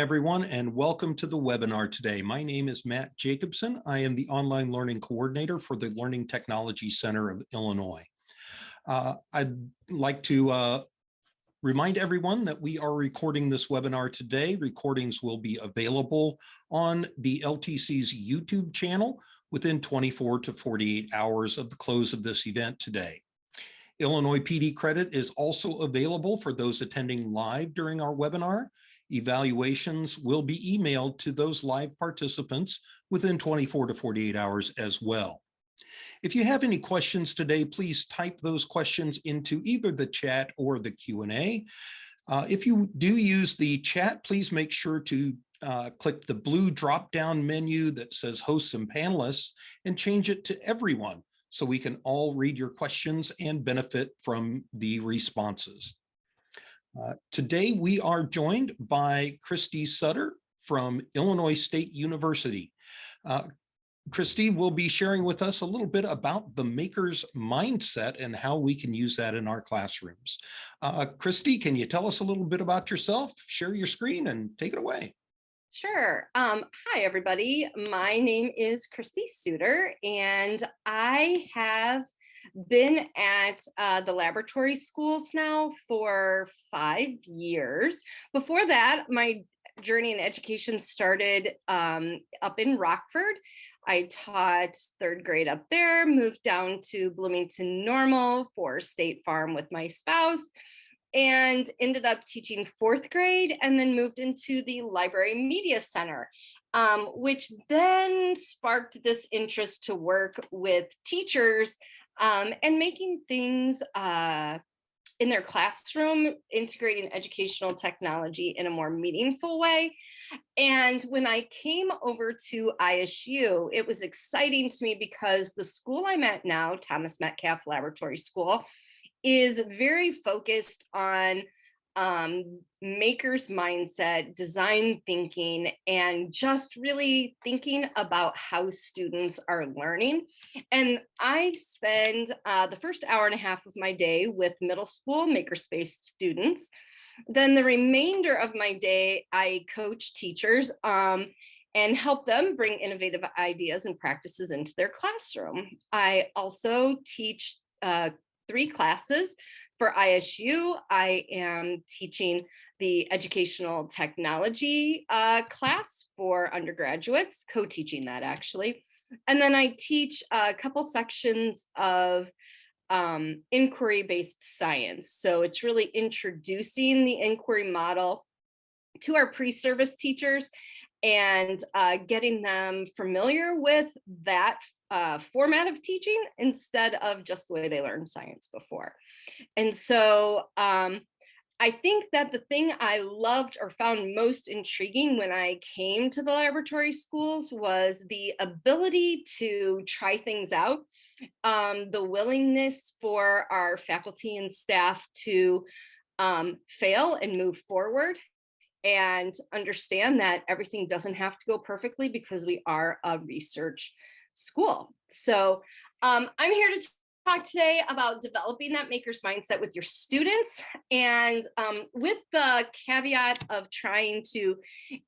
everyone, and welcome to the webinar today. My name is Matt Jacobson. I am the Online Learning Coordinator for the Learning Technology Center of Illinois. I'd like to remind everyone that we are recording this webinar today. Recordings will be available on the LTC's YouTube channel within 24 to 48 hours of the close of this event today. Illinois PD credit is also available for those attending live during our webinar. Evaluations will be emailed to those live participants within 24 to 48 hours as well. If you have any questions today, please type those questions into either the chat or the Q&A. If you do use the chat, please make sure to click the blue drop-down menu that says hosts and panelists and change it to everyone so we can all read your questions and benefit from the responses. Today, we are joined by Kristi Sutter from Illinois State University. Kristi will be sharing with us a little bit about the maker's mindset and how we can use that in our classrooms. Kristi, can you tell us a little bit about yourself? Share your screen and take it away. Sure. Hi, everybody. My name is Kristi Sutter, and I have been at the laboratory schools now for 5 years. Before that, my journey in education started up in Rockford. I taught 3rd grade up there, moved down to Bloomington Normal for State Farm with my spouse, and ended up teaching 4th grade and then moved into the Library Media Center, which then sparked this interest to work with teachers and making things in their classroom, integrating educational technology in a more meaningful way. And when I came over to ISU, it was exciting to me because the school I'm at now, Thomas Metcalf Laboratory School, is very focused on maker's mindset, design thinking, and just really thinking about how students are learning. And I spend the first hour and a half of my day with middle school makerspace students. Then the remainder of my day, I coach teachers and help them bring innovative ideas and practices into their classroom. I also teach 3 classes for ISU. I am teaching the educational technology class for undergraduates, co-teaching that actually. And then I teach a couple sections of inquiry-based science. So it's really introducing the inquiry model to our pre-service teachers and getting them familiar with that format of teaching instead of just the way they learned science before. And so I think that the thing I loved or found most intriguing when I came to the laboratory schools was the ability to try things out, the willingness for our faculty and staff to fail and move forward and understand that everything doesn't have to go perfectly because we are a research school. So I'm here to talk today about developing that maker's mindset with your students, and with the caveat of trying to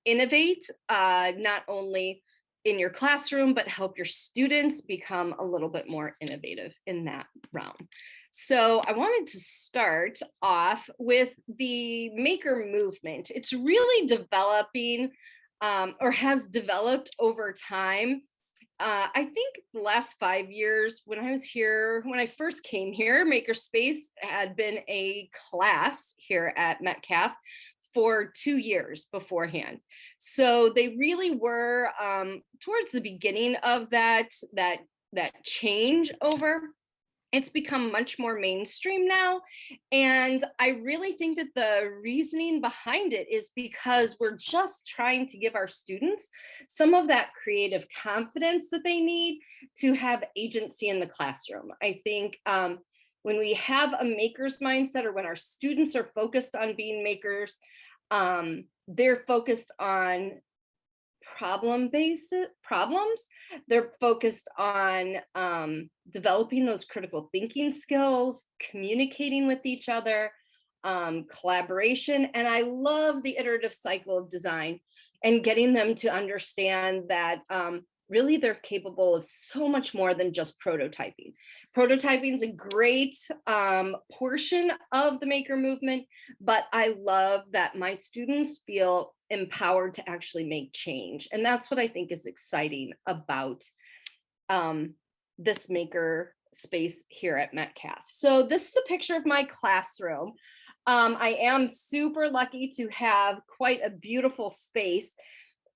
innovate not only in your classroom, but help your students become a little bit more innovative in that realm. So I wanted to start off with the maker movement. It's really developing or has developed over time. I think the last 5 years when I first came here, Makerspace had been a class here at Metcalf for 2 years beforehand. So they really were towards the beginning of that change over. It's become much more mainstream now. And I really think that the reasoning behind it is because we're just trying to give our students some of that creative confidence that they need to have agency in the classroom. I think when we have a maker's mindset, or when our students are focused on being makers, they're focused on problems. They're focused on developing those critical thinking skills, communicating with each other, collaboration. And I love the iterative cycle of design and getting them to understand that really they're capable of so much more than just prototyping. Prototyping is a great portion of the maker movement, but I love that my students feel empowered to actually make change. And that's what I think is exciting about this maker space here at Metcalf. So this is a picture of my classroom. I am super lucky to have quite a beautiful space.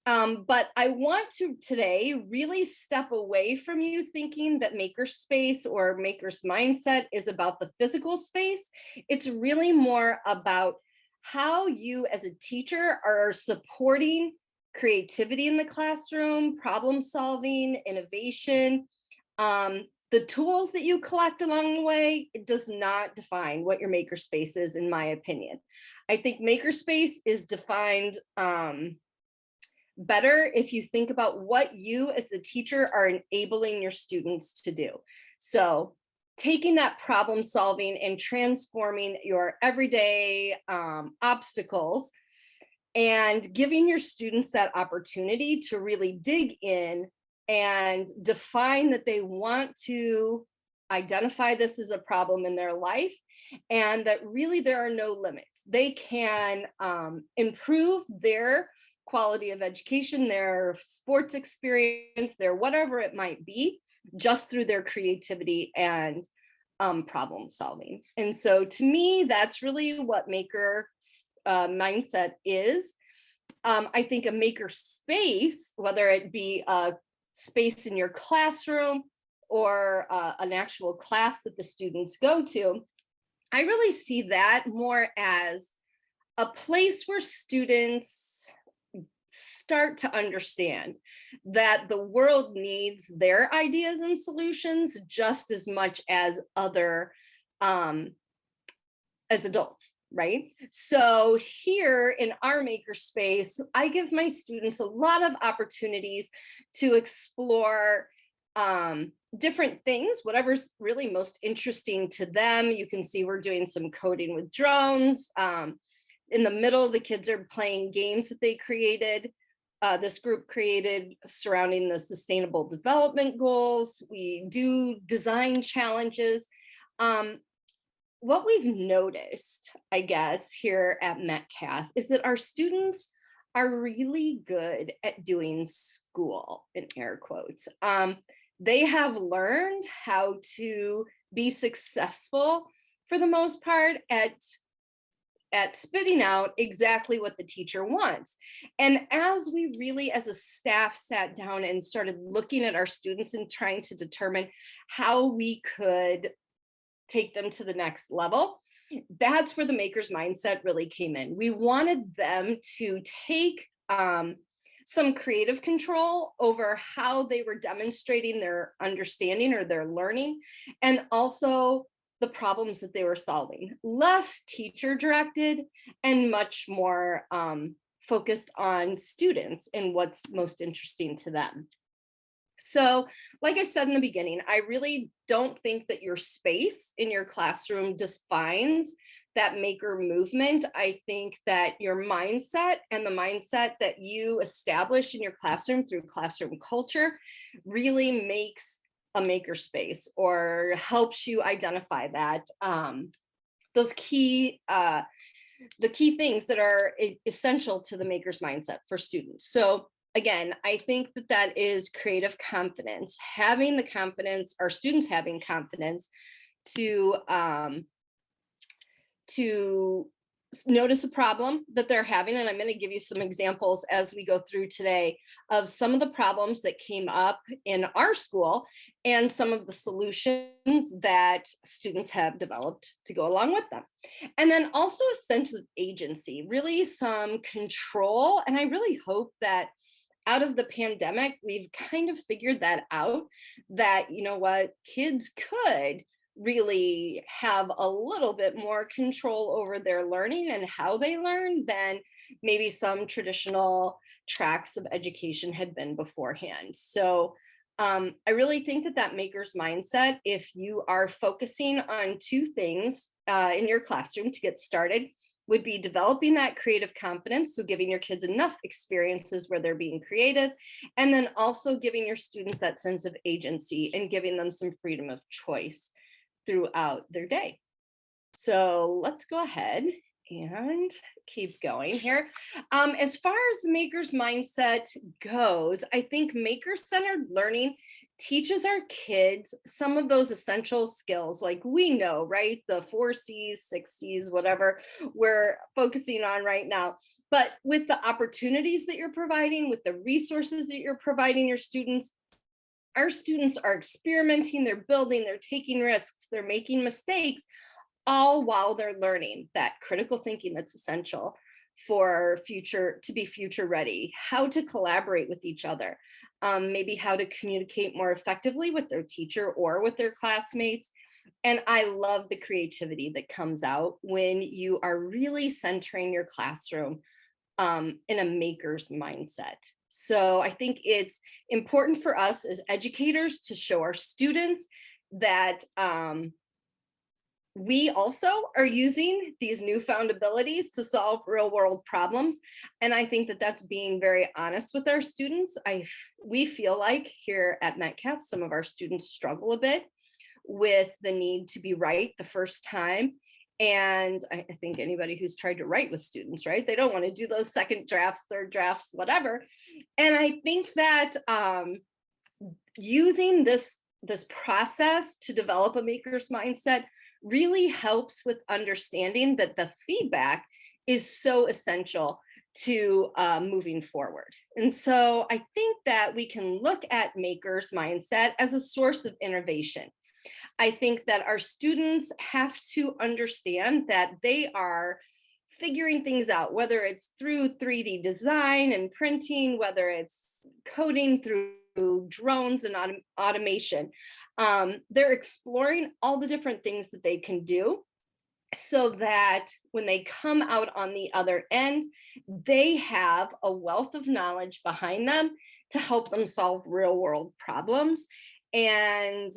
But I want to today really step away from you thinking that makerspace or maker's mindset is about the physical space. It's really more about how you as a teacher are supporting creativity in the classroom, problem solving, innovation. The tools that you collect along the way, it does not define what your makerspace is, in my opinion. I think makerspace is defined better if you think about what you as a teacher are enabling your students to do. So taking that problem solving and transforming your everyday obstacles and giving your students that opportunity to really dig in and define that they want to identify this as a problem in their life, and that really there are no limits. They can improve their quality of education, their sports experience, their whatever it might be, just through their creativity and problem solving. And so to me, that's really what maker mindset is. I think a maker space, whether it be a space in your classroom or an actual class that the students go to, I really see that more as a place where students start to understand that the world needs their ideas and solutions just as much as other as adults, right? So here in our makerspace, I give my students a lot of opportunities to explore different things, whatever's really most interesting to them. You can see we're doing some coding with drones. In the middle, the kids are playing games that they created. This group created surrounding the sustainable development goals. We do design challenges. What we've noticed, I guess, here at Metcalf is that our students are really good at doing school, in air quotes. They have learned how to be successful for the most part at spitting out exactly what the teacher wants. And as we really, as a staff, sat down and started looking at our students and trying to determine how we could take them to the next level, that's where the maker's mindset really came in. We wanted them to take some creative control over how they were demonstrating their understanding or their learning, and also the problems that they were solving. Less teacher directed and much more focused on students and what's most interesting to them. So, like I said in the beginning, I really don't think that your space in your classroom defines that maker movement. I think that your mindset and the mindset that you establish in your classroom through classroom culture really makes a maker space or helps you identify that those key the key things that are essential to the maker's mindset for students. So again, I think that that is creative confidence, having the confidence, our students having confidence to notice a problem that they're having. And I'm going to give you some examples as we go through today of some of the problems that came up in our school and some of the solutions that students have developed to go along with them. And then also a sense of agency, really some control. And I really hope that out of the pandemic, we've kind of figured that out, that, you know what, kids could really have a little bit more control over their learning and how they learn than maybe some traditional tracks of education had been beforehand. So I really think that that maker's mindset, if you are focusing on two things in your classroom to get started, would be developing that creative confidence. So giving your kids enough experiences where they're being creative, and then also giving your students that sense of agency and giving them some freedom of choice throughout their day. So let's go ahead and keep going here. As far as the maker's mindset goes, I think maker-centered learning teaches our kids some of those essential skills, like we know, right? The 4 C's, 6 C's, whatever we're focusing on right now. But with the opportunities that you're providing, with the resources that you're providing your students, our students are experimenting, they're building, they're taking risks, they're making mistakes, all while they're learning that critical thinking that's essential for future, to be future ready, how to collaborate with each other, maybe how to communicate more effectively with their teacher or with their classmates. And I love the creativity that comes out when you are really centering your classroom in a maker's mindset. So I think it's important for us as educators to show our students that we also are using these newfound abilities to solve real world problems. And I think that that's being very honest with our students. We feel like here at Metcalf, some of our students struggle a bit with the need to be right the first time. And I think anybody who's tried to write with students, right? They don't want to do those second drafts, third drafts, whatever. And I think that using this process to develop a maker's mindset really helps with understanding that the feedback is so essential to moving forward. And so I think that we can look at maker's mindset as a source of innovation. I think that our students have to understand that they are figuring things out, whether it's through 3D design and printing, whether it's coding through drones and automation. They're exploring all the different things that they can do so that when they come out on the other end, they have a wealth of knowledge behind them to help them solve real world problems and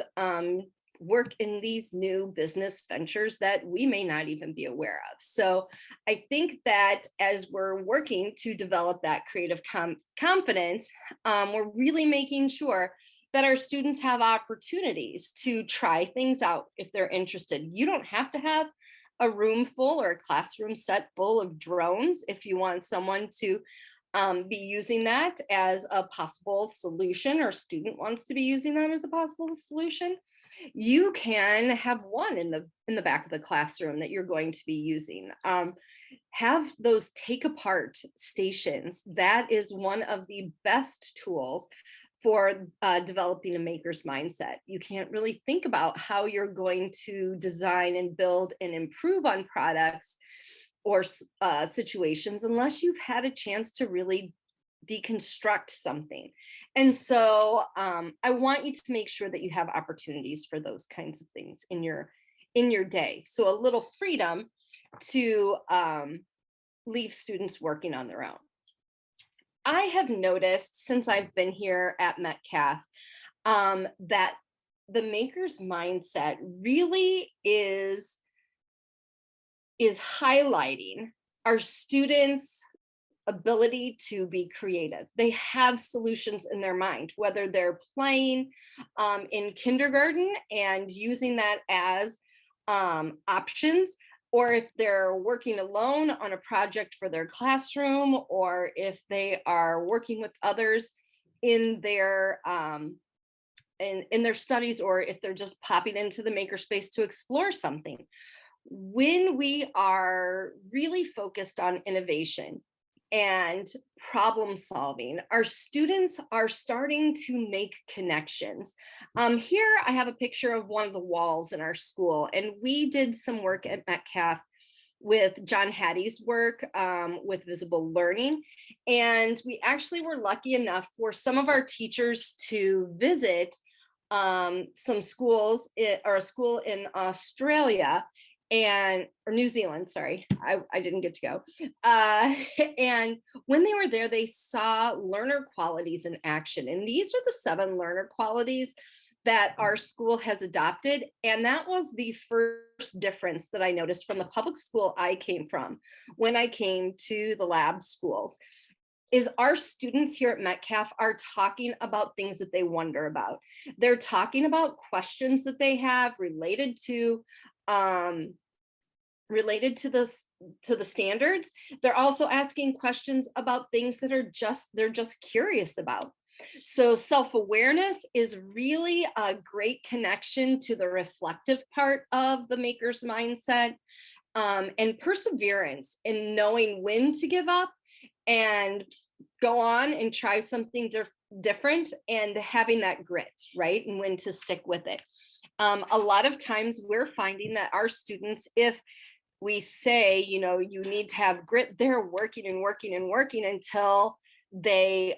work in these new business ventures that we may not even be aware of. So I think that as we're working to develop that creative confidence, we're really making sure that our students have opportunities to try things out if they're interested. You don't have to have a room full or a classroom set full of drones if you want someone to be using that as a possible solution, or student wants to be using that as a possible solution. You can have one in the back of the classroom that you're going to be using. Have those take apart stations. That is one of the best tools for developing a maker's mindset. You can't really think about how you're going to design and build and improve on products or situations unless you've had a chance to really deconstruct something. And so I want you to make sure that you have opportunities for those kinds of things in your day. So a little freedom to leave students working on their own. I have noticed since I've been here at Metcalf that the maker's mindset really is highlighting our students' ability to be creative. They have solutions in their mind, whether they're playing in kindergarten and using that as options, or if they're working alone on a project for their classroom, or if they are working with others in their in their studies, or if they're just popping into the makerspace to explore something. When we are really focused on innovation and problem solving, our students are starting to make connections. Here I have a picture of one of the walls in our school, and we did some work at Metcalf with John Hattie's work with visible learning. And we actually were lucky enough for some of our teachers to visit some schools or a school in Australia or New Zealand, sorry, I didn't get to go. And when they were there, they saw learner qualities in action. And these are the 7 learner qualities that our school has adopted. And that was the first difference that I noticed from the public school I came from when I came to the lab schools, is our students here at Metcalf are talking about things that they wonder about. They're talking about questions that they have related to the standards. They're also asking questions about things that they're just curious about. So self-awareness is really a great connection to the reflective part of the maker's mindset, and perseverance in knowing when to give up and go on and try something different, and having that grit, right? And when to stick with it. A lot of times we're finding that our students, if we say, you know, you need to have grit, they're working and working and working until they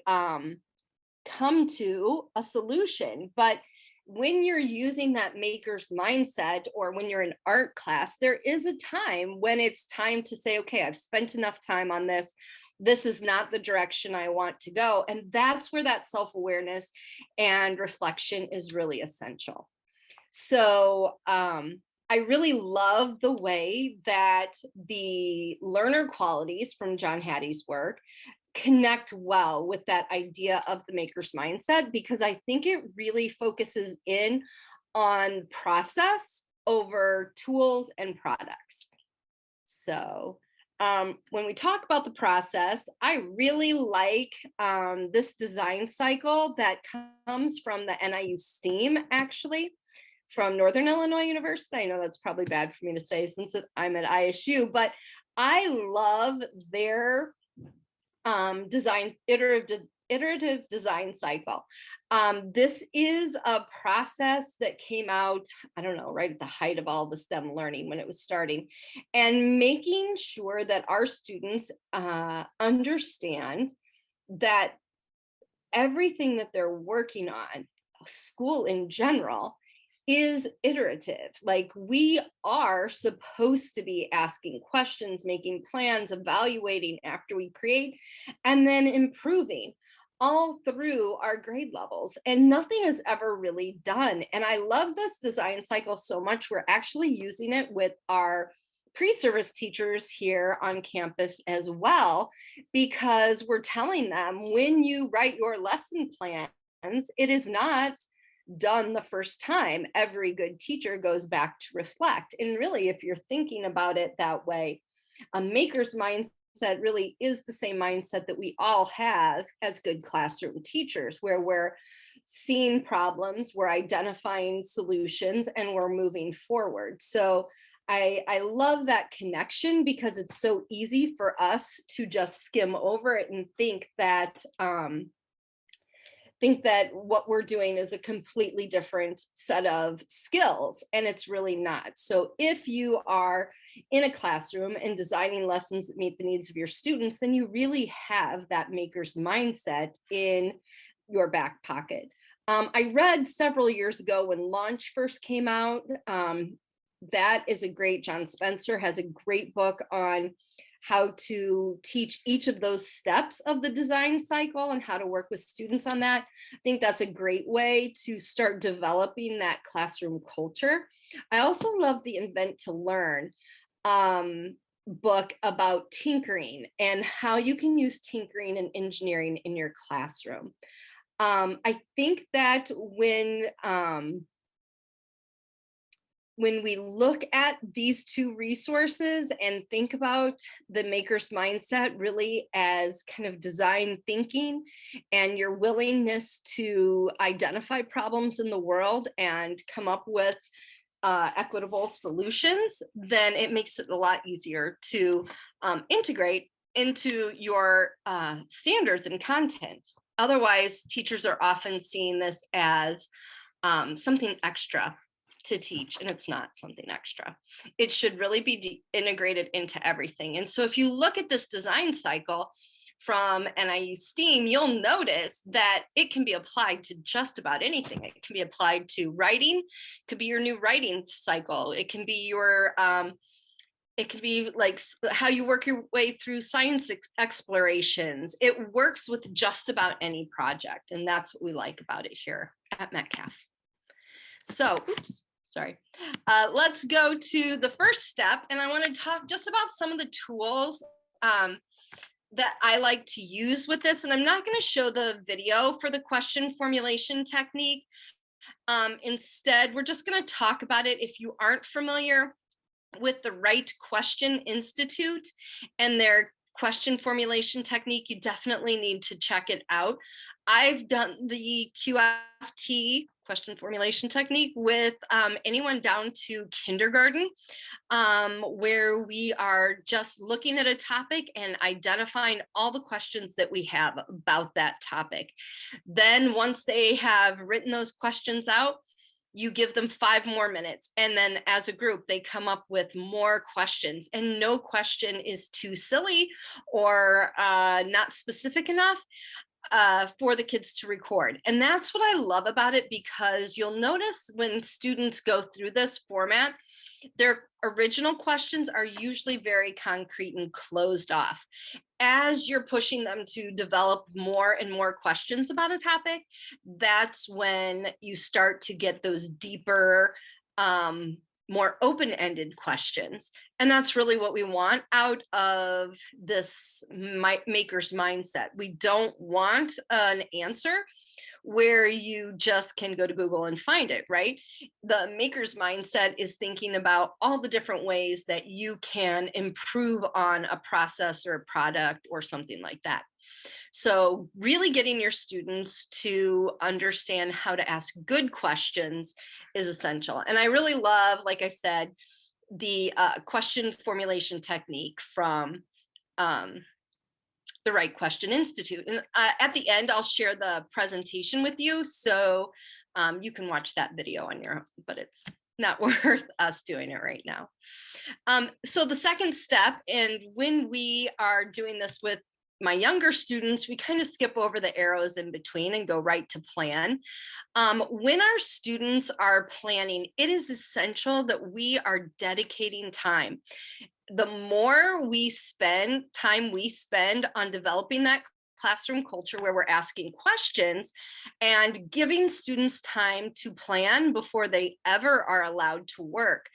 come to a solution. But when you're using that maker's mindset, or when you're in art class, there is a time when it's time to say, okay, I've spent enough time on this. This is not the direction I want to go. And that's where that self-awareness and reflection is really essential. So I really love the way that the learner qualities from John Hattie's work connect well with that idea of the maker's mindset, because I think it really focuses in on process over tools and products. So when we talk about the process, I really like this design cycle that comes from the NIU STEAM, actually, from Northern Illinois University. I know that's probably bad for me to say since I'm at ISU, but I love their iterative design cycle. This is a process that came out, I don't know, right at the height of all the STEM learning when it was starting, and making sure that our students understand that everything that they're working on, school in general, is iterative. Like, we are supposed to be asking questions, making plans, evaluating after we create, and then improving all through our grade levels. And nothing is ever really done. And I love this design cycle so much. We're actually using it with our pre-service teachers here on campus as well, because we're telling them, when you write your lesson plans, it is not done the first time. Every good teacher goes back to reflect. And really, if you're thinking about it that way, a maker's mindset really is the same mindset that we all have as good classroom teachers, where we're seeing problems, we're identifying solutions, and we're moving forward. So I love that connection, because it's so easy for us to just skim over it and think that what we're doing is a completely different set of skills, and it's really not. So if you are in a classroom and designing lessons that meet the needs of your students, then you really have that maker's mindset in your back pocket. I read several years ago when Launch first came out, that is a great, John Spencer has a great book on how to teach each of those steps of the design cycle and how to work with students on that. I think that's a great way to start developing that classroom culture. I also love the Invent to Learn book about tinkering and how you can use tinkering and engineering in your classroom. I think that when we look at these two resources and think about the maker's mindset really as kind of design thinking and your willingness to identify problems in the world and come up with equitable solutions, then it makes it a lot easier to integrate into your standards and content. Otherwise, teachers are often seeing this as something extra to teach, and it's not something extra. It should really be integrated into everything. And so if you look at this design cycle, from NIU STEAM, you'll notice that it can be applied to just about anything. It can be applied to writing, it could be your new writing cycle. It can be your, it can be like how you work your way through science explorations. It works with just about any project. And that's what we like about it here at Metcalf. So, oops, sorry. Let's go to the first step. And I want to talk just about some of the tools that I like to use with this. And I'm not going to show the video for the question formulation technique. Instead, we're just going to talk about it. If you aren't familiar with the Right Question Institute and their question formulation technique, you definitely need to check it out. I've done the QFT question formulation technique with anyone down to kindergarten, where we are just looking at a topic and identifying all the questions that we have about that topic. Then once they have written those questions out, you give them 5 more minutes. And then as a group, they come up with more questions, and no question is too silly or not specific enough for the kids to record. And that's what I love about it, because you'll notice when students go through this format, their original questions are usually very concrete and closed off. As you're pushing them to develop more and more questions about a topic, that's when you start to get those deeper, more open-ended questions. And that's really what we want out of this maker's mindset. We don't want an answer where you just can go to Google and find it, right? The maker's mindset is thinking about all the different ways that you can improve on a process or a product or something like that. So really getting your students to understand how to ask good questions is essential. And I really love, like I said, the question formulation technique from the Right Question Institute. And at the end, I'll share the presentation with you, so you can watch that video on your own, but it's not worth us doing it right now. So the second step, and when we are doing this with my younger students, we kind of skip over the arrows in between and go right to plan. When our students are planning, it is essential that we are dedicating time. The more time we spend on developing that classroom culture where we're asking questions and giving students time to plan before they ever are allowed to work,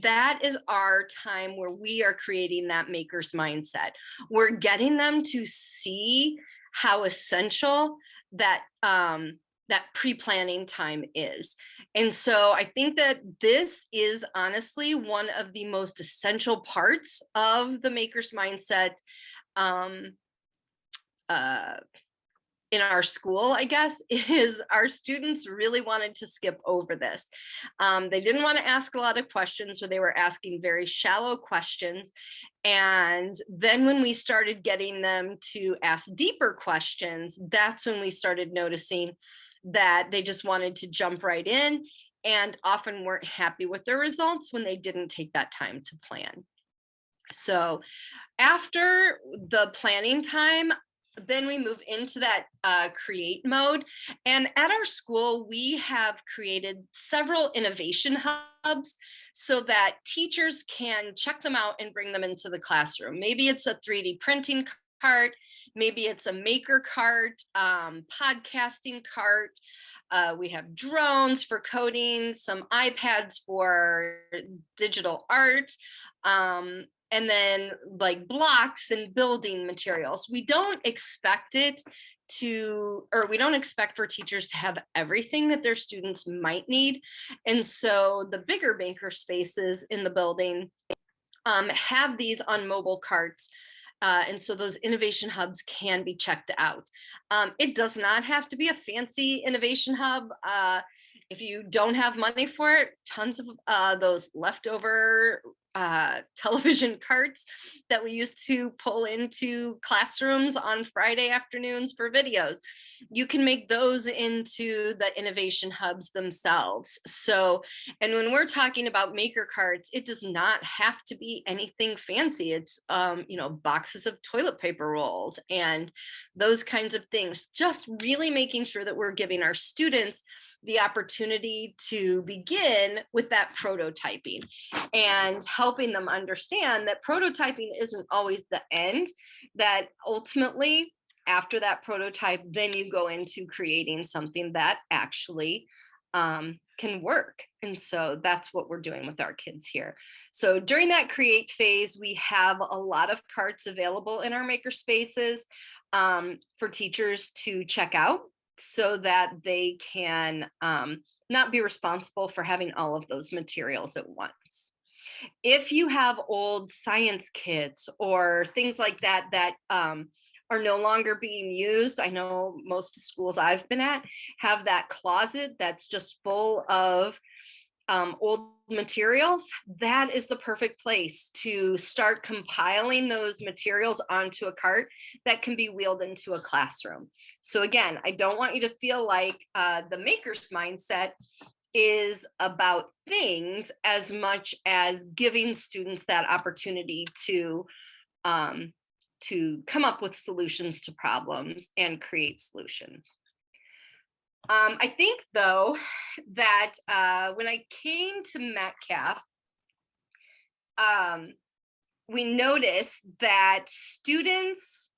that is our time where we are creating that maker's mindset. We're getting them to see how essential that that pre-planning time is. And so I think that this is honestly one of the most essential parts of the maker's mindset in our school, I guess, is our students really wanted to skip over this. They didn't want to ask a lot of questions, or they were asking very shallow questions. And then when we started getting them to ask deeper questions, that's when we started noticing that they just wanted to jump right in and often weren't happy with their results when they didn't take that time to plan. So after the planning time, then we move into that create mode. And at our school, we have created several innovation hubs so that teachers can check them out and bring them into the classroom. Maybe it's a 3D printing cart, maybe it's a maker cart, podcasting cart. We have drones for coding, some iPads for digital art, and then like blocks and building materials. We don't expect we don't expect for teachers to have everything that their students might need. And so the bigger maker spaces in the building have these on mobile carts. And so those innovation hubs can be checked out. It does not have to be a fancy innovation hub. If you don't have money for it, tons of those leftover television carts that we used to pull into classrooms on Friday afternoons for videos. You can make those into the innovation hubs themselves. So, and when we're talking about maker carts, it does not have to be anything fancy. It's, boxes of toilet paper rolls and those kinds of things. Just really making sure that we're giving our students the opportunity to begin with that prototyping and helping them understand that prototyping isn't always the end, that ultimately after that prototype, then you go into creating something that actually can work. And so that's what we're doing with our kids here. So during that create phase, we have a lot of carts available in our maker spaces for teachers to check out so that they can not be responsible for having all of those materials at once. If you have old science kits or things like that that are no longer being used, I know most schools I've been at have that closet that's just full of old materials. That is the perfect place to start compiling those materials onto a cart that can be wheeled into a classroom. So again, I don't want you to feel like the maker's mindset is about things as much as giving students that opportunity to come up with solutions to problems and create solutions. I think, though, that when I came to Metcalf, we noticed that students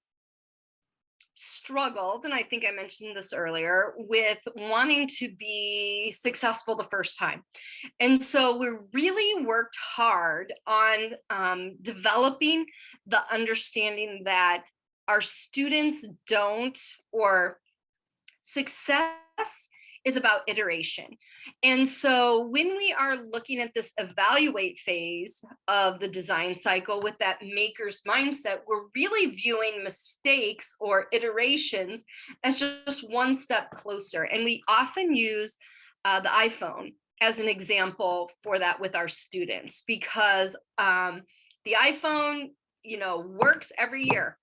struggled, and I think I mentioned this earlier, with wanting to be successful the first time. And so we really worked hard on developing the understanding that our students don't, or success is about iteration. And so when we are looking at this evaluate phase of the design cycle with that maker's mindset, we're really viewing mistakes or iterations as just one step closer. And we often use the iPhone as an example for that with our students, because the iPhone, works every year.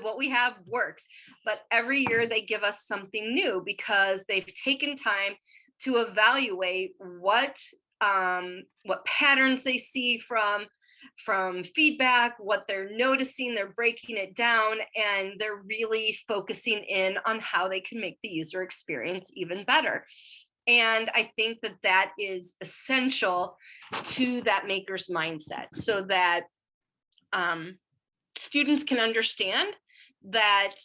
What we have works, but every year they give us something new because they've taken time to evaluate what patterns they see from feedback, what they're noticing. They're breaking it down, and they're really focusing in on how they can make the user experience even better. And I think that that is essential to that maker's mindset, so that students can understand that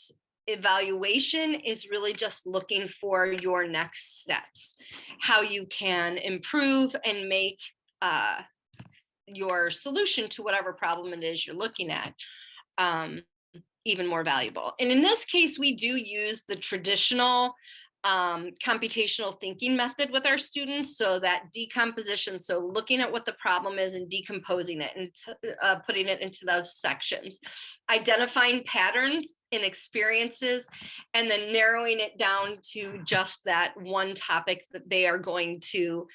evaluation is really just looking for your next steps, how you can improve and make your solution to whatever problem it is you're looking at even more valuable. And in this case, we do use the traditional computational thinking method with our students. So that decomposition, so looking at what the problem is and decomposing it and putting it into those sections, identifying patterns in experiences, and then narrowing it down to just that one topic that they are going to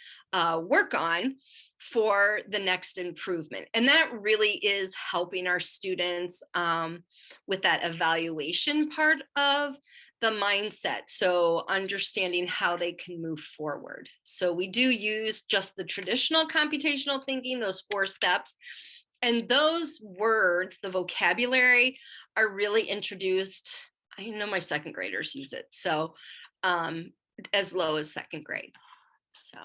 work on for the next improvement. And that really is helping our students with that evaluation part of the mindset. So understanding how they can move forward. So we do use just the traditional computational thinking, those 4 steps. And those words, the vocabulary, are really introduced. I know my 2nd graders use it. So as low as 2nd grade. So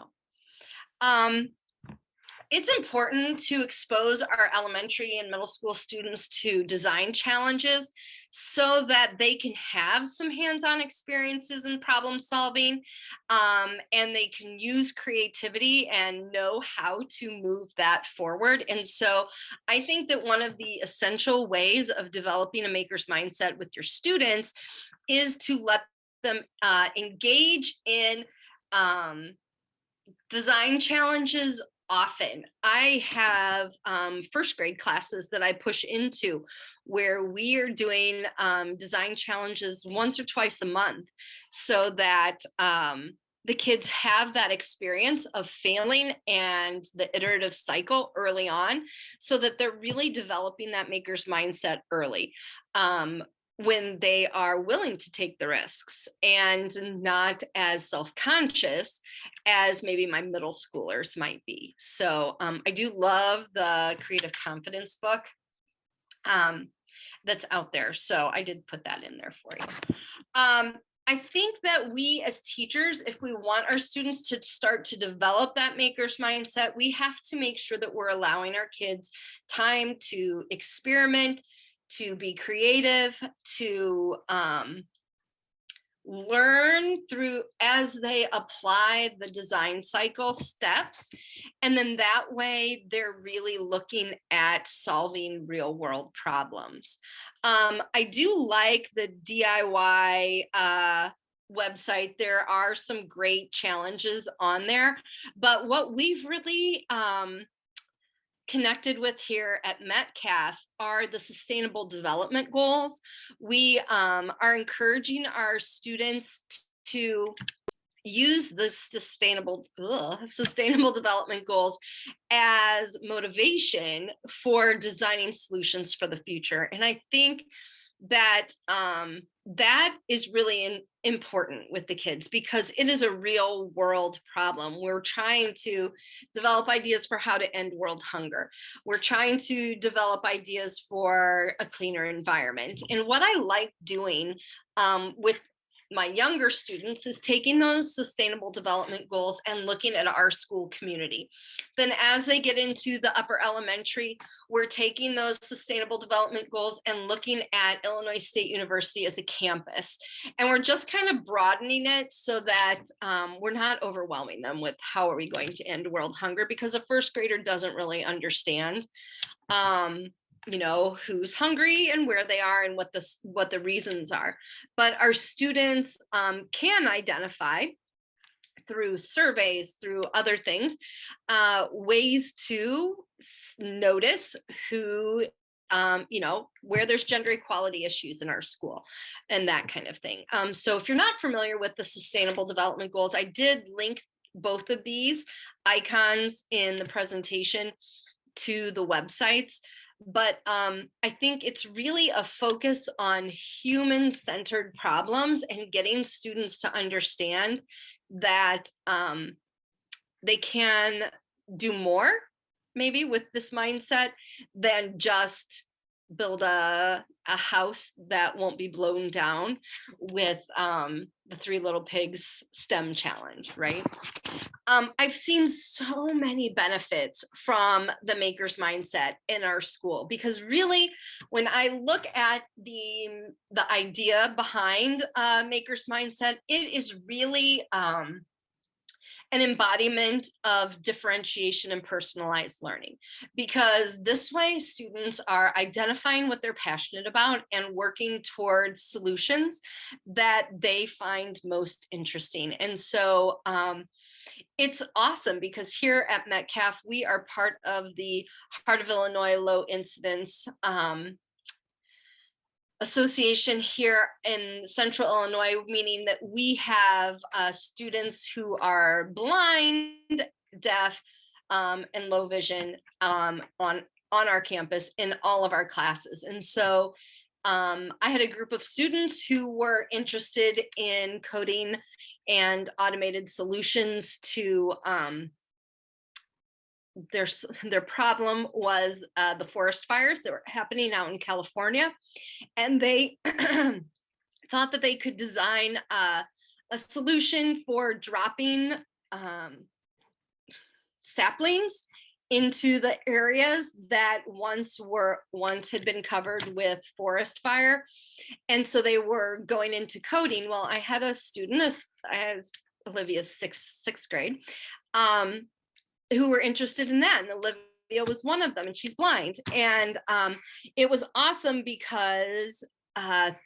it's important to expose our elementary and middle school students to design challenges so that they can have some hands-on experiences in problem solving, and they can use creativity and know how to move that forward. And so I think that one of the essential ways of developing a maker's mindset with your students is to let them engage in design challenges often. I have 1st grade classes that I push into where we are doing design challenges once or twice a month, so that the kids have that experience of failing and the iterative cycle early on, so that they're really developing that maker's mindset early, when they are willing to take the risks and not as self-conscious as maybe my middle schoolers might be. So I do love the Creative Confidence book that's out there. So I did put that in there for you. I think that we as teachers, if we want our students to start to develop that maker's mindset, we have to make sure that we're allowing our kids time to experiment, to be creative, to learn through as they apply the design cycle steps. And then that way they're really looking at solving real world problems. I do like the DIY website. There are some great challenges on there, but what we've really connected with here at Metcalf are the sustainable development goals. We are encouraging our students to use the sustainable development goals as motivation for designing solutions for the future. And I think that that is really important with the kids, because it is a real world problem. We're trying to develop ideas for how to end world hunger. We're trying to develop ideas for a cleaner environment. And what I like doing with my younger students is taking those sustainable development goals and looking at our school community. Then as they get into the upper elementary, we're taking those sustainable development goals and looking at Illinois State University as a campus. And we're just kind of broadening it so that we're not overwhelming them with how are we going to end world hunger, because a first grader doesn't really understand who's hungry and where they are and what the reasons are. But our students can identify through surveys, through other things, ways to notice who where there's gender equality issues in our school and that kind of thing. So if you're not familiar with the sustainable development goals, I did link both of these icons in the presentation to the websites. But I think it's really a focus on human-centered problems and getting students to understand that they can do more, maybe with this mindset, than just build a house that won't be blown down with the Three Little Pigs STEM challenge, right? I've seen so many benefits from the maker's mindset in our school, because really, when I look at the idea behind maker's mindset, it is really an embodiment of differentiation and personalized learning, because this way students are identifying what they're passionate about and working towards solutions that they find most interesting. And so it's awesome, because here at Metcalf, we are part of the Heart of Illinois Low Incidence Association here in Central Illinois, meaning that we have students who are blind, deaf, and low vision on our campus in all of our classes. And so I had a group of students who were interested in coding and automated solutions to their problem was the forest fires that were happening out in California. And they thought that they could design a solution for dropping saplings into the areas that once had been covered with forest fire. And so they were going into coding. Well, I had a student, as Olivia's sixth grade, who were interested in that. And Olivia was one of them, and she's blind. And it was awesome because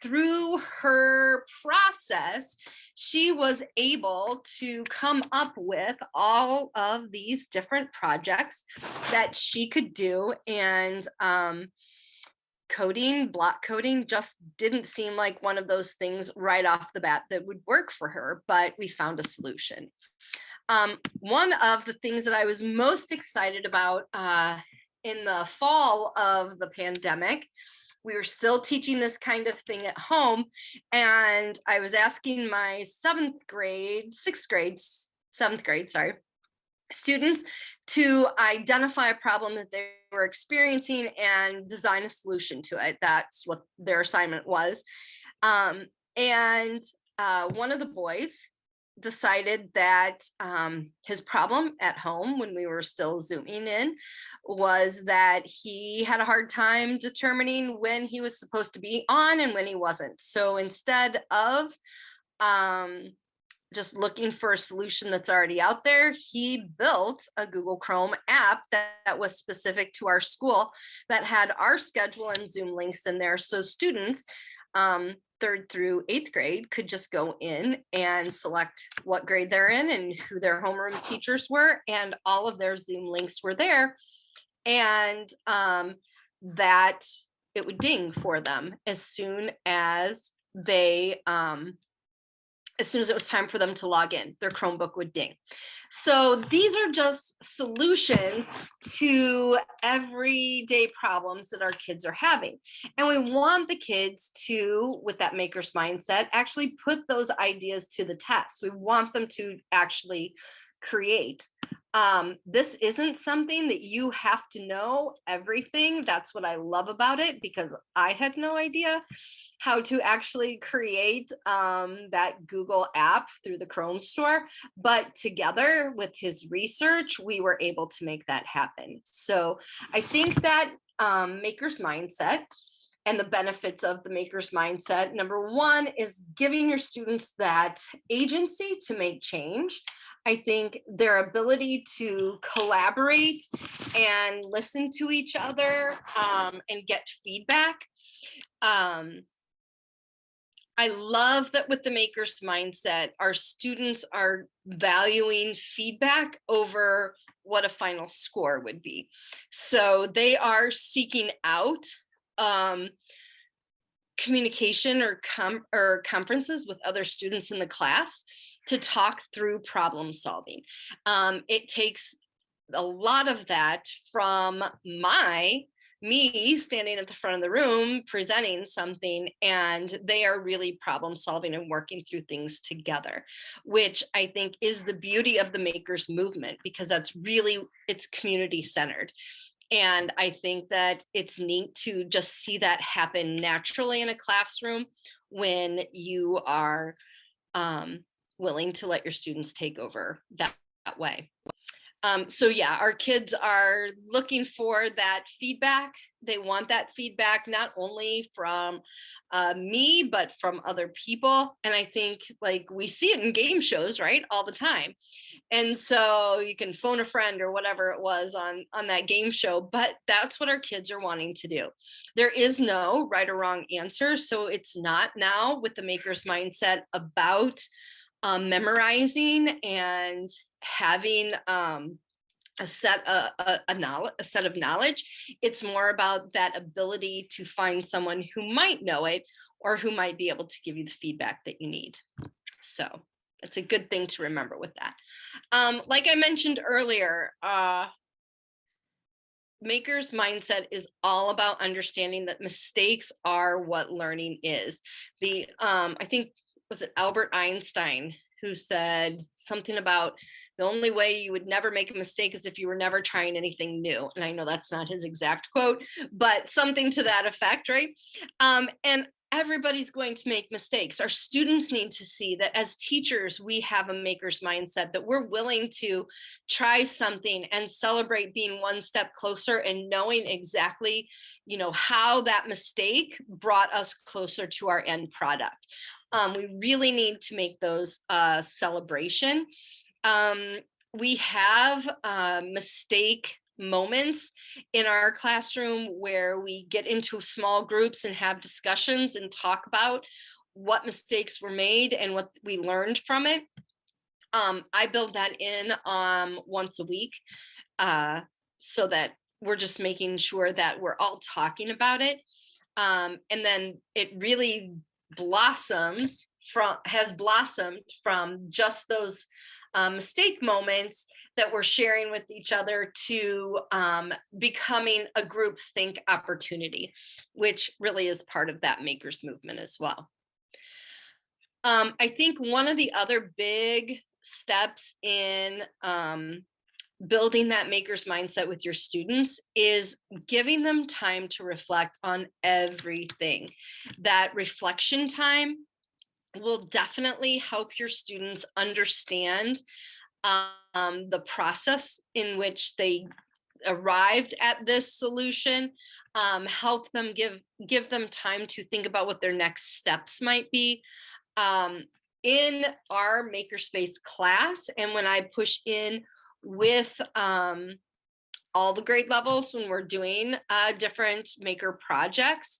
through her process, she was able to come up with all of these different projects that she could do and coding, block coding just didn't seem like one of those things right off the bat that would work for her, but we found a solution. One of the things that I was most excited about in the fall of the pandemic, we were still teaching this kind of thing at home, and I was asking my seventh grade students to identify a problem that they were experiencing and design a solution to it. That's what their assignment was. And one of the boys decided that his problem at home, when we were still Zooming in, was that he had a hard time determining when he was supposed to be on and when he wasn't. So instead of just looking for a solution that's already out there, he built a Google Chrome app that was specific to our school that had our schedule and Zoom links in there. So students, 3rd through 8th grade, could just go in and select what grade they're in and who their homeroom teachers were, and all of their Zoom links were there. And that it would ding for them as soon as they as soon as it was time for them to log in, their Chromebook would ding. So these are just solutions to everyday problems that our kids are having. And we want the kids to, with that maker's mindset, actually put those ideas to the test. We want them to actually create. This isn't something that you have to know everything. That's what I love about it, because I had no idea how to actually create that Google app through the Chrome store. But together with his research, we were able to make that happen. So I think that maker's mindset and the benefits of the maker's mindset, number one, is giving your students that agency to make change. I think their ability to collaborate and listen to each other and get feedback. I love that with the maker's mindset, our students are valuing feedback over what a final score would be. So they are seeking out communication or conferences with other students in the class to talk through problem solving. It takes a lot of that from me standing at the front of the room presenting something, and they are really problem solving and working through things together, which I think is the beauty of the makers movement, because it's community centered. And I think that it's neat to just see that happen naturally in a classroom when you are willing to let your students take over that way. So yeah, our kids are looking for that feedback. They want that feedback not only from me, but from other people. And I think, like, we see it in game shows, right, all the time. And so you can phone a friend or whatever it was on that game show, but that's what our kids are wanting to do. There is no right or wrong answer. So it's not now, with the maker's mindset, about memorizing and having a set of knowledge. It's more about that ability to find someone who might know it or who might be able to give you the feedback that you need. So it's a good thing to remember with that. Like I mentioned earlier, maker's mindset is all about understanding that mistakes are what learning is. I think, was it Albert Einstein who said something about the only way you would never make a mistake is if you were never trying anything new. And I know that's not his exact quote, but something to that effect, right? And everybody's going to make mistakes. Our students need to see that as teachers, we have a maker's mindset, that we're willing to try something and celebrate being one step closer and knowing exactly, how that mistake brought us closer to our end product. We really need to make those celebration. We have mistake moments in our classroom where we get into small groups and have discussions and talk about what mistakes were made and what we learned from it. I build that in once a week so that we're just making sure that we're all talking about it. And then it really has blossomed from just those mistake moments that we're sharing with each other to becoming a group think opportunity, which really is part of that makers movement as well. I think one of the other big steps in building that maker's mindset with your students is giving them time to reflect on everything. That reflection time will definitely help your students understand the process in which they arrived at this solution, help them give them time to think about what their next steps might be. In our makerspace class, and when I push in with all the grade levels when we're doing different maker projects,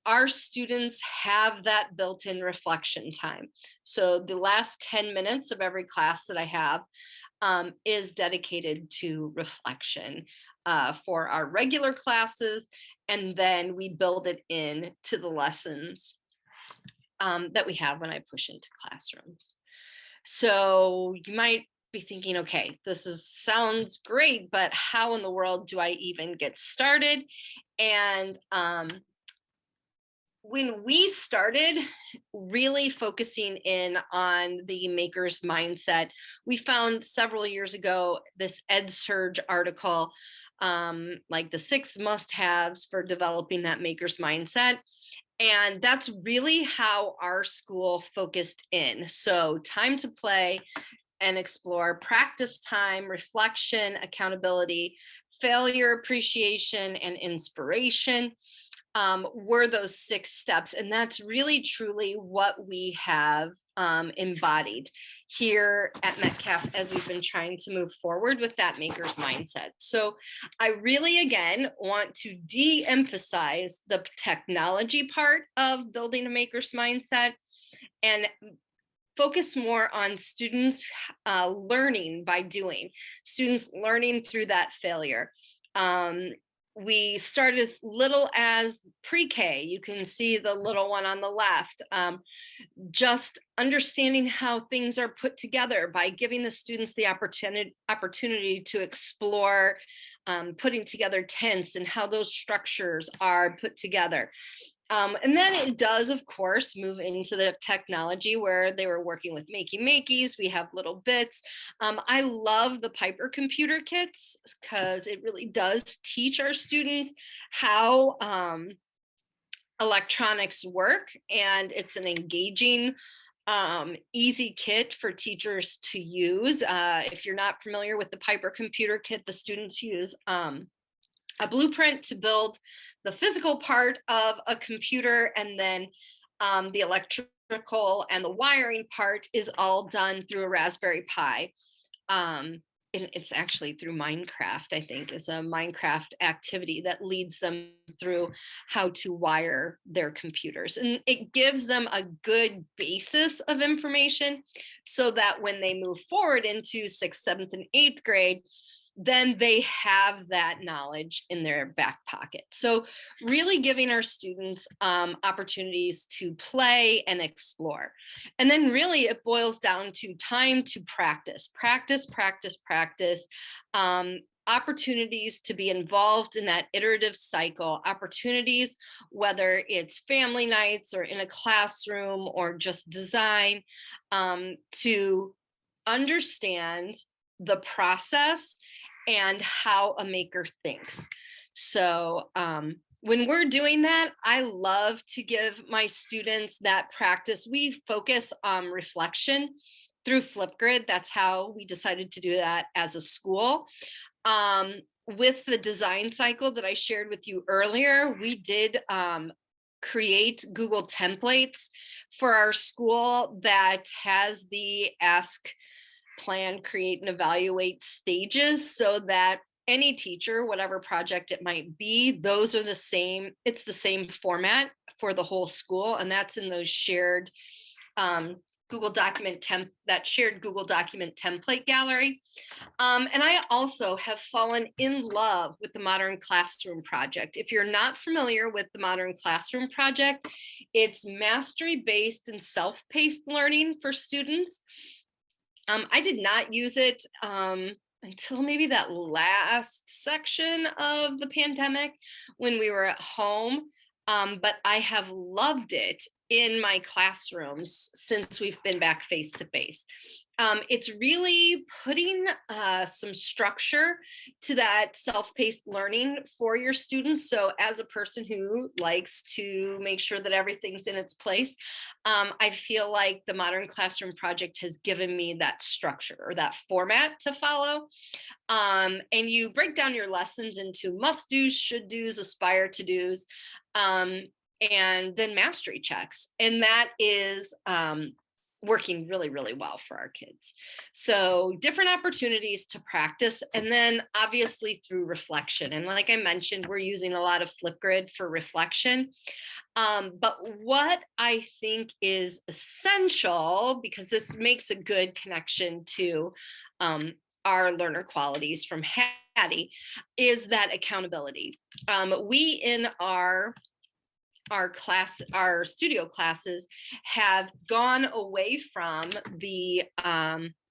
our students have that built-in reflection time. So the last 10 minutes of every class that I have is dedicated to reflection for our regular classes, and then we build it in to the lessons that we have when I push into classrooms. So you might be thinking, okay, sounds great, but how in the world do I even get started? And when we started really focusing in on the maker's mindset, we found several years ago this EdSurge article, like the 6 must-haves for developing that maker's mindset. And that's really how our school focused in. So time to play and explore, practice time, reflection, accountability, failure appreciation, and inspiration were those 6 steps. And that's really truly what we have embodied here at Metcalf as we've been trying to move forward with that maker's mindset. So I really, again, want to de-emphasize the technology part of building a maker's mindset and focus more on students learning by doing, students learning through that failure. We started as little as pre-K. You can see the little one on the left. Just understanding how things are put together by giving the students the opportunity to explore putting together tents and how those structures are put together. And then it does, of course, move into the technology where they were working with Makeys. We have little bits. I love the Piper computer kits because it really does teach our students how electronics work, and it's an engaging, easy kit for teachers to use. If you're not familiar with the Piper computer kit, the students use a blueprint to build the physical part of a computer, and then the electrical and the wiring part is all done through a Raspberry Pi. And it's actually through Minecraft, I think, is a Minecraft activity that leads them through how to wire their computers. And it gives them a good basis of information so that when they move forward into 6th, 7th, and 8th grade, then they have that knowledge in their back pocket. So really giving our students opportunities to play and explore. And then really it boils down to time to practice, opportunities to be involved in that iterative cycle, opportunities, whether it's family nights or in a classroom or just design, to understand the process and how a maker thinks. So when we're doing that, I love to give my students that practice. We focus on reflection through Flipgrid. That's how we decided to do that as a school. With the design cycle that I shared with you earlier, we did create Google templates for our school that has the ask, plan, create, and evaluate stages, so that any teacher, whatever project it might be, those are the same. It's the same format for the whole school, and that's in those shared that shared Google document template gallery. And I also have fallen in love with the Modern Classroom Project. If you're not familiar with the Modern Classroom Project, it's mastery-based and self-paced learning for students. I did not use it until maybe that last section of the pandemic when we were at home. But I have loved it in my classrooms since we've been back face to face. It's really putting some structure to that self-paced learning for your students. So as a person who likes to make sure that everything's in its place, I feel like the Modern Classroom Project has given me that structure or that format to follow. And you break down your lessons into must-dos, should-dos, aspire-to-dos, and then mastery checks. And that is working really, really well for our kids. So different opportunities to practice, and then obviously through reflection. And like I mentioned, we're using a lot of Flipgrid for reflection. But what I think is essential, because this makes a good connection to our learner qualities from Hattie, is that accountability. We in our studio classes have gone away from the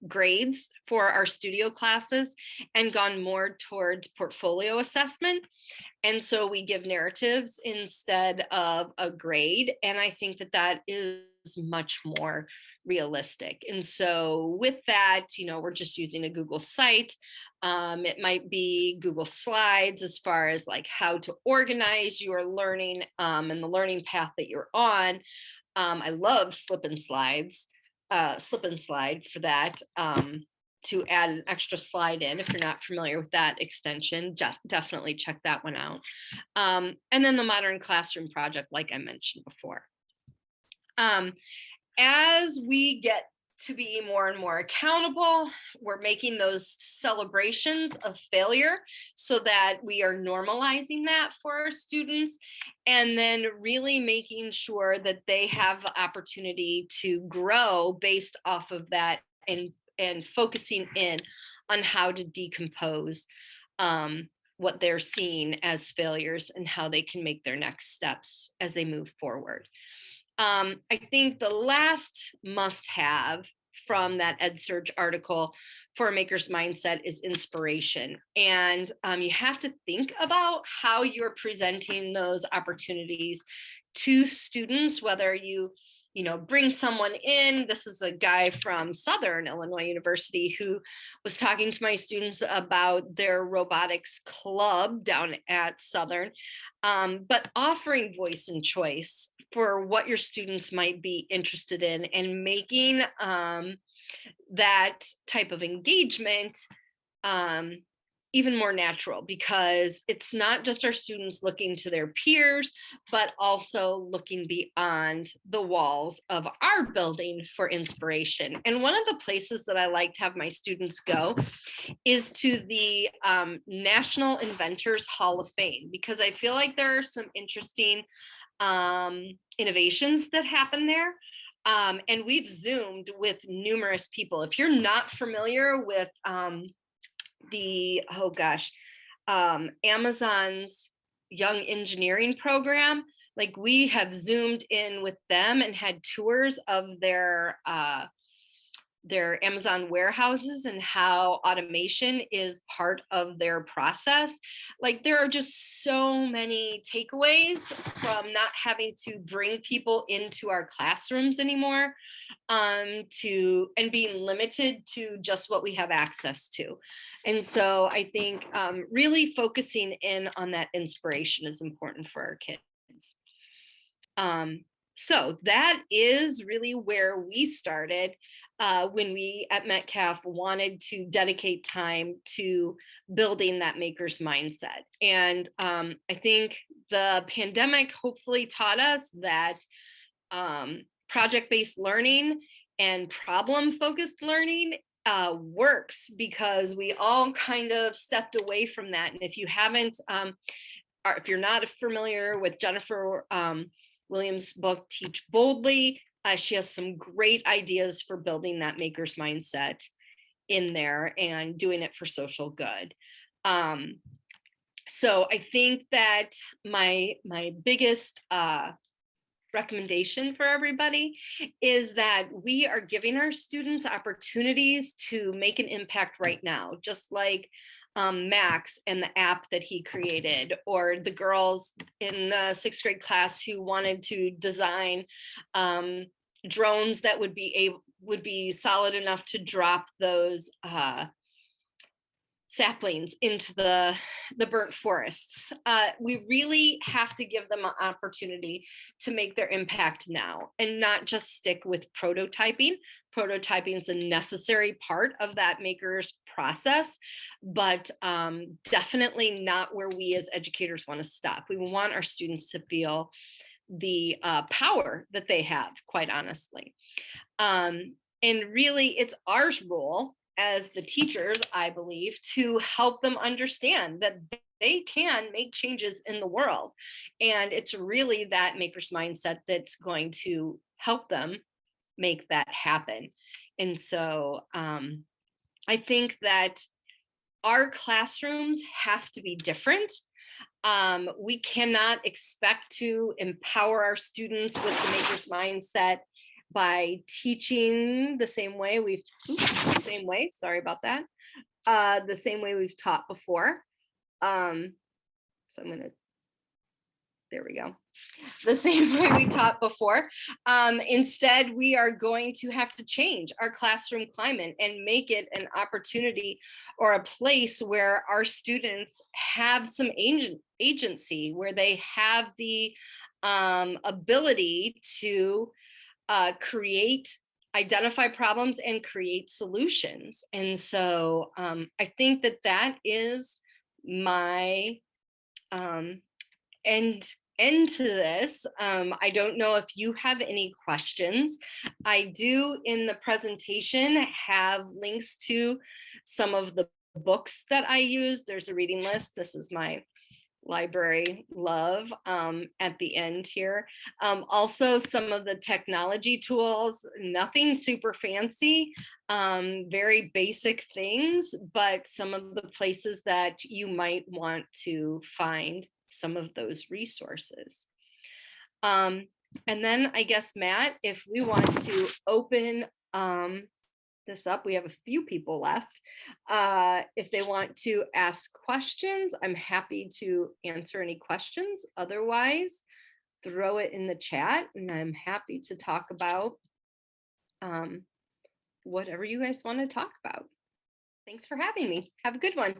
grades for our studio classes and gone more towards portfolio assessment. And so we give narratives instead of a grade. And I think that that is much more realistic. And so with that, we're just using a Google site. It might be Google Slides as far as like how to organize your learning and the learning path that you're on. I love Slip and Slide for that. To add an extra slide in. If you're not familiar with that extension, definitely check that one out. And then the Modern Classroom Project, like I mentioned before. As we get to be more and more accountable, we're making those celebrations of failure so that we are normalizing that for our students, and then really making sure that they have the opportunity to grow based off of that, and focusing in on how to decompose what they're seeing as failures and how they can make their next steps as they move forward. I think the last must-have from that EdSurge article for a maker's mindset is inspiration. And you have to think about how you're presenting those opportunities to students, whether you bring someone in. This is a guy from Southern Illinois University who was talking to my students about their robotics club down at Southern, but offering voice and choice for what your students might be interested in, and making that type of engagement even more natural, because it's not just our students looking to their peers, but also looking beyond the walls of our building for inspiration. And one of the places that I like to have my students go is to the National Inventors Hall of Fame, because I feel like there are some interesting innovations that happen there. And we've Zoomed with numerous people. If you're not familiar with Amazon's Young Engineering program, like we have Zoomed in with them and had tours of their Amazon warehouses and how automation is part of their process. Like there are just so many takeaways from not having to bring people into our classrooms anymore, and being limited to just what we have access to. And so I think really focusing in on that inspiration is important for our kids. So that is really where we started when we at Metcalf wanted to dedicate time to building that maker's mindset. And I think the pandemic hopefully taught us that project-based learning and problem-focused learning works, because we all kind of stepped away from that. And if you haven't, or if you're not familiar with Jennifer Williams' book, Teach Boldly, She has some great ideas for building that maker's mindset in there and doing it for social good. So I think that my biggest recommendation for everybody is that we are giving our students opportunities to make an impact right now, just like Max and the app that he created, or the girls in the 6th grade class who wanted to design drones that would be solid enough to drop those saplings into the burnt forests. We really have to give them an opportunity to make their impact now and not just stick with prototyping. Prototyping is a necessary part of that maker's process, but definitely not where we as educators want to stop. We want our students to feel the power that they have, quite honestly. And really, it's our role as the teachers, I believe, to help them understand that they can make changes in the world. And it's really that maker's mindset that's going to help them make that happen. And so I think that our classrooms have to be different. We cannot expect to empower our students with the maker's mindset by teaching the same way sorry about that, the same way we've taught before. So I'm gonna, there we go. The same way we taught before. Instead, we are going to have to change our classroom climate and make it an opportunity or a place where our students have some agency, where they have the ability to identify problems and create solutions. And so I think that that is my end to this. I don't know if you have any questions. I do in the presentation have links to some of the books that I use. There's a reading list. This is my library love at the end here. Also some of the technology tools, nothing super fancy, very basic things, but some of the places that you might want to find some of those resources. And then I guess, Matt, if we want to open this up, we have a few people left. If they want to ask questions, I'm happy to answer any questions. Otherwise, throw it in the chat and I'm happy to talk about whatever you guys want to talk about. Thanks for having me. Have a good one.